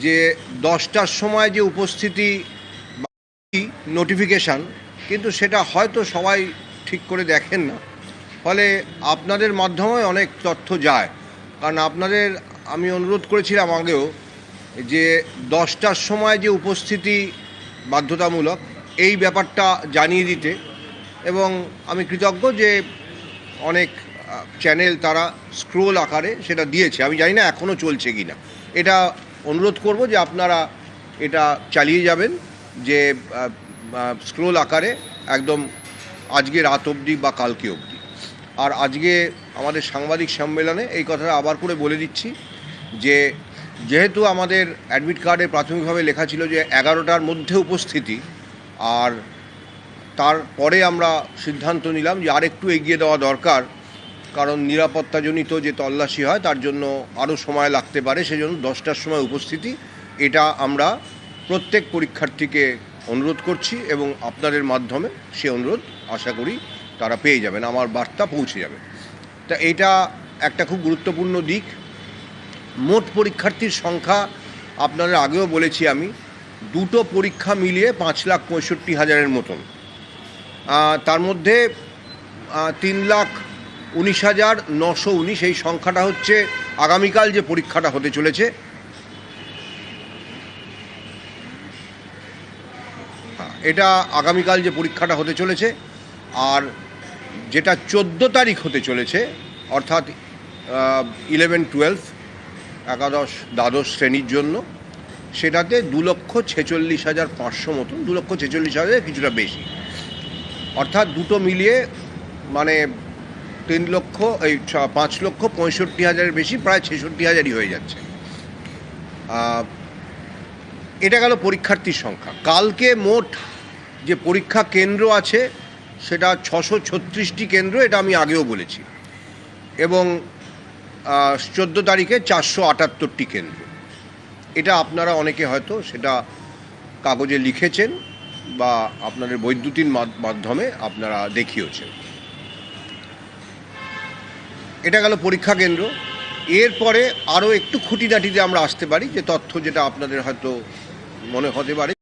যে 10টার সময় যে উপস্থিতি নোটিফিকেশান, কিন্তু সেটা হয়তো সবাই ঠিক করে দেখেন না, ফলে আপনাদের মাধ্যমে অনেক তথ্য যায়। কারণ আপনাদের আমি অনুরোধ করেছিলাম আগেও যে 10টার সময় যে উপস্থিতি বাধ্যতামূলক, এই ব্যাপারটা জানিয়ে দিতে, এবং আমি কৃতজ্ঞ যে অনেক চ্যানেল তারা স্ক্রোল আকারে সেটা দিয়েছে। আমি জানি না এখনও চলছে কি না, এটা অনুরোধ করব যে আপনারা এটা চালিয়ে যাবেন, যে স্ক্রোল আকারে একদম আজকে রাত অবধি বা কালকে অবধি। আর আজকে আমাদের সাংবাদিক সম্মেলনে এই কথাটা আবার করে বলে দিচ্ছি যে যেহেতু আমাদের অ্যাডমিট কার্ডে প্রাথমিকভাবে লেখা ছিল যে 11টার মধ্যে উপস্থিতি, আর তারপরে আমরা সিদ্ধান্ত নিলাম যে আরেকটু এগিয়ে দেওয়া দরকার, কারণ নিরাপত্তাজনিত যে তল্লাশি হয় তার জন্য আরও সময় লাগতে পারে, সেজন্য 10টার সময় উপস্থিতি, এটা আমরা প্রত্যেক পরীক্ষার্থীকে অনুরোধ করছি এবং আপনাদের মাধ্যমে সে অনুরোধ আশা করি তারা পেয়ে যাবেন, আমার বার্তা পৌঁছে যাবে। তা এটা একটা খুব গুরুত্বপূর্ণ দিক। মোট পরীক্ষার্থীর সংখ্যা আপনাদের আগেও বলেছি আমি, দুটো পরীক্ষা মিলিয়ে 5,65,000-এর মতন। তার মধ্যে 3,19,919 এই সংখ্যাটা হচ্ছে আগামীকাল যে পরীক্ষাটা হতে চলেছে। এটা আগামীকাল যে পরীক্ষাটা হতে চলেছে, আর যেটা 14 তারিখ হতে চলেছে, অর্থাৎ 11-12 একাদশ দ্বাদশ শ্রেণীর জন্য, সেটাতে 2,46,500 মতন, 2,46,000 কিছুটা বেশি, অর্থাৎ দুটো মিলিয়ে মানে 5,65,000-এর বেশি, প্রায় 66,000-ই হয়ে যাচ্ছে। এটা গেল পরীক্ষার্থীর সংখ্যা। কালকে মোট যে পরীক্ষা কেন্দ্র আছে সেটা 636টি কেন্দ্র, এটা আমি আগেও বলেছি, এবং 14 তারিখে 478টি কেন্দ্র। এটা আপনারা অনেকে হয়তো সেটা কাগজে লিখেছেন বা আপনাদের বৈদ্যুতিন মাধ্যমে আপনারা দেখিয়েছেন। এটা গেল পরীক্ষা কেন্দ্র। এরপরে আরও একটু খুঁটিনাটিতে আমরা আসতে পারি, যে তথ্য যেটা আপনাদের হয়তো মনে হতে পারে